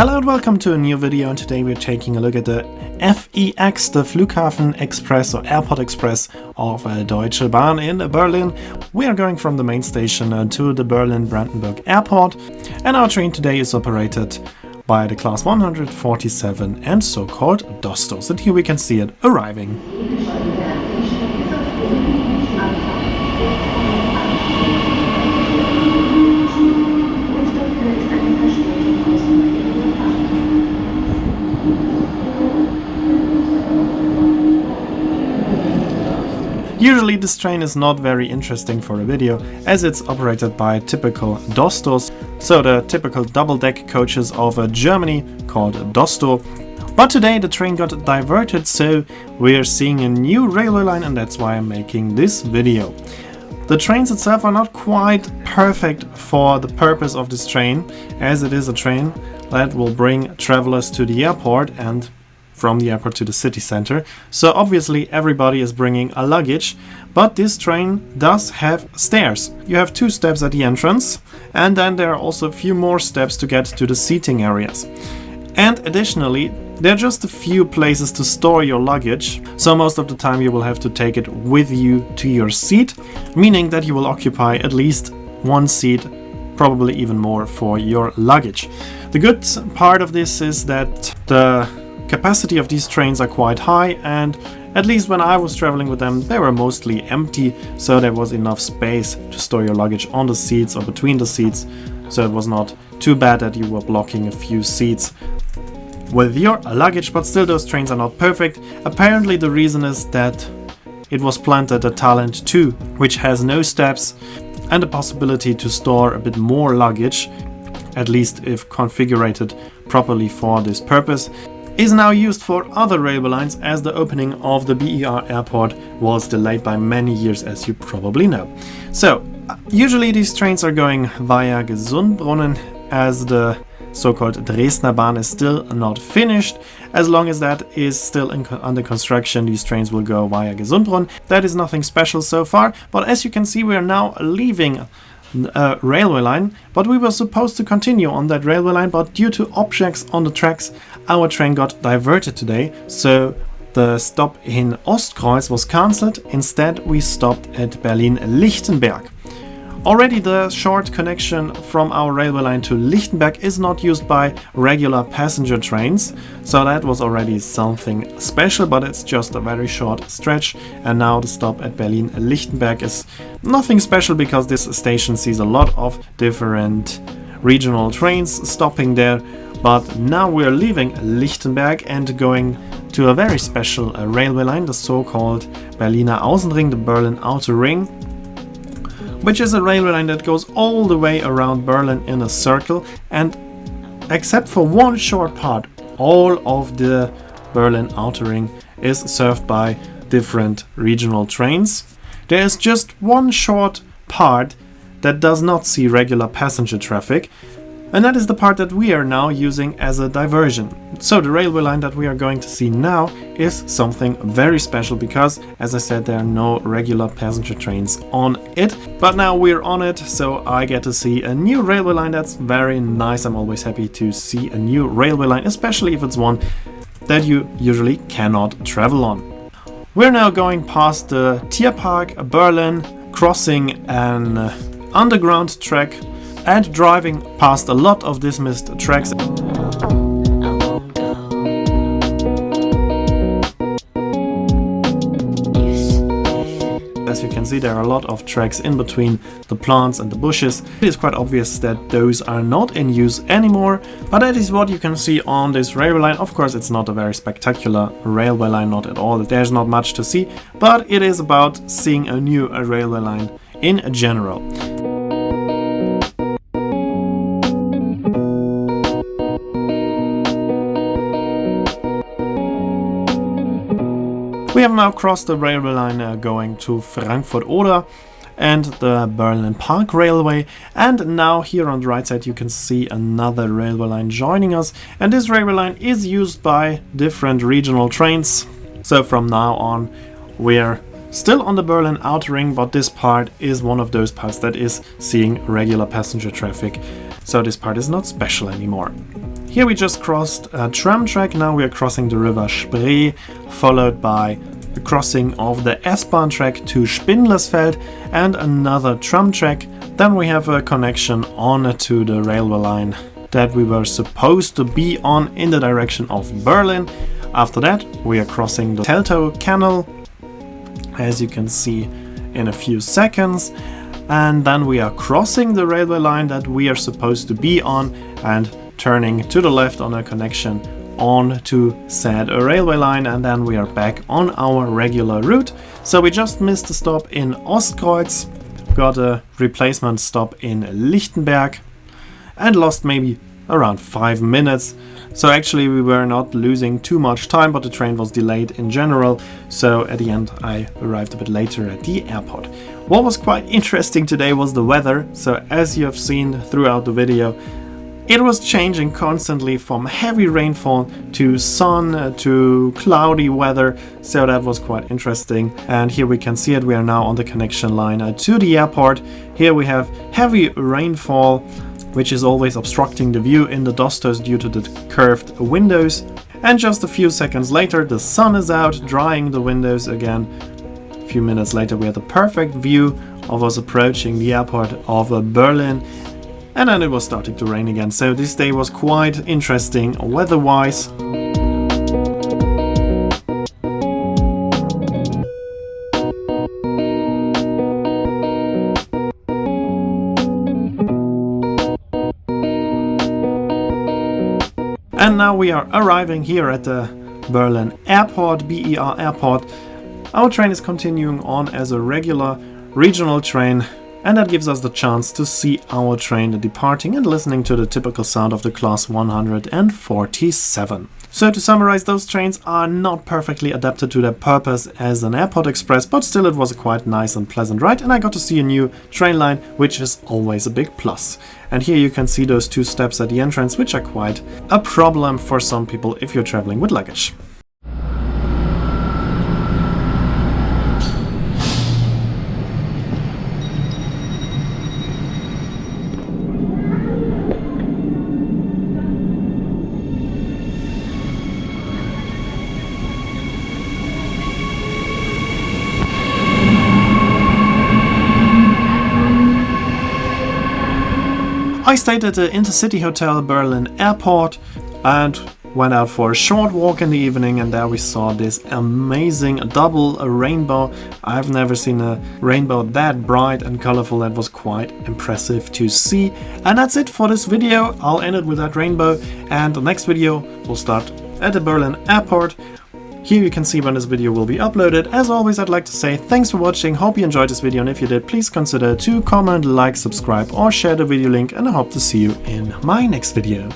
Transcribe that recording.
Hello and welcome to a new video, and today we're taking a look at the FEX, the Flughafen Express or Airport Express of Deutsche Bahn in Berlin. We are going from the main station to the Berlin-Brandenburg Airport, and our train today is operated by the class 147 and so-called Dostos, and here we can see it arriving. Usually this train is not very interesting for a video, as it's operated by typical Dostos, so the typical double-deck coaches of Germany called Dosto. But today the train got diverted, so we're seeing a new railway line, and that's why I'm making this video. The trains itself are not quite perfect for the purpose of this train, as it is a train that will bring travelers to the airport and from the airport to the city center. So obviously everybody is bringing a luggage, but this train does have stairs. You have 2 steps at the entrance, and then there are also a few more steps to get to the seating areas. And additionally, there are just a few places to store your luggage, so most of the time you will have to take it with you to your seat, meaning that you will occupy at least 1 seat, probably even more, for your luggage. The good part of this is that the capacity of these trains are quite high, and at least when I was traveling with them, they were mostly empty, so there was enough space to store your luggage on the seats or between the seats, so it was not too bad that you were blocking a few seats with your luggage. But still, those trains are not perfect. Apparently the reason is that it was planned at the Talent 2, which has no steps and the possibility to store a bit more luggage, at least if configured properly for this purpose, is now used for other railway lines, as the opening of the BER airport was delayed by many years, as you probably know. So usually these trains are going via Gesundbrunnen, as the so-called Dresdner Bahn is still not finished. As long as that is still under construction, these trains will go via Gesundbrunnen. That is nothing special so far, but as you can see, we are now leaving a railway line, but we were supposed to continue on that railway line, but due to objects on the tracks, our train got diverted today, so the stop in Ostkreuz was cancelled. Instead we stopped at Berlin-Lichtenberg. Already the short connection from our railway line to Lichtenberg is not used by regular passenger trains, so that was already something special, but it's just a very short stretch. And now the stop at Berlin-Lichtenberg is nothing special, because this station sees a lot of different regional trains stopping there. But now we're leaving Lichtenberg and going to a very special railway line, the so-called Berliner Außenring, the Berlin Outer Ring, which is a railway line that goes all the way around Berlin in a circle, and except for one short part, all of the Berlin Outer Ring is served by different regional trains. There is just one short part that does not see regular passenger traffic, and that is the part that we are now using as a diversion. So the railway line that we are going to see now is something very special, because, as I said, there are no regular passenger trains on it. But now we're on it, so I get to see a new railway line. That's very nice. I'm always happy to see a new railway line, especially if it's one that you usually cannot travel on. We're now going past the Tierpark Berlin, crossing an underground track, and driving past a lot of dismissed tracks. As you can see, there are a lot of tracks in between the plants and the bushes. It is quite obvious that those are not in use anymore, but that is what you can see on this railway line. Of course, it's not a very spectacular railway line, not at all. There's not much to see, but it is about seeing a new railway line in general. We have now crossed the railway line going to Frankfurt-Oder and the Berlin Park Railway, and now here on the right side you can see another railway line joining us, and this railway line is used by different regional trains. So from now on we're still on the Berlin Outer Ring, but this part is one of those parts that is seeing regular passenger traffic. so this part is not special anymore. Here we just crossed a tram track, now we are crossing the river Spree, followed by the crossing of the S-Bahn track to Spindlersfeld and another tram track. Then we have a connection on to the railway line that we were supposed to be on in the direction of Berlin. After that we are crossing the Teltow Canal, as you can see in a few seconds, and then we are crossing the railway line that we are supposed to be on and turning to the left on a connection on to said railway line, and then we are back on our regular route. So we just missed a stop in Ostkreuz, got a replacement stop in Lichtenberg, and lost maybe around 5 minutes. So actually we were not losing too much time, but the train was delayed in general, so at the end I arrived a bit later at the airport. What was quite interesting today was the weather. So as you have seen throughout the video, it was changing constantly from heavy rainfall to sun to cloudy weather, so that was quite interesting. And here we can see it, we are now on the connection line to the airport. Here we have heavy rainfall, which is always obstructing the view in the Dostos due to the curved windows. And just a few seconds later the sun is out, drying the windows again. A few minutes later we had the perfect view of us approaching the airport of Berlin. And then it was starting to rain again, so this day was quite interesting weather-wise. And now we are arriving here at the Berlin airport, BER airport. Our train is continuing on as a regular regional train, and that gives us the chance to see our train departing and listening to the typical sound of the class 147. So to summarize, those trains are not perfectly adapted to their purpose as an airport express, but still it was a quite nice and pleasant ride, and I got to see a new train line, which is always a big plus. And here you can see those 2 steps at the entrance, which are quite a problem for some people if you're traveling with luggage. I stayed at the Intercity Hotel Berlin Airport and went out for a short walk in the evening, and there we saw this amazing double rainbow. I've never seen a rainbow that bright and colorful. That was quite impressive to see. And that's it for this video. I'll end it with that rainbow, and the next video will start at the Berlin Airport. Here you can see when this video will be uploaded. As always, I'd like to say thanks for watching, hope you enjoyed this video, and if you did, please consider to comment, like, subscribe or share the video link, and I hope to see you in my next video.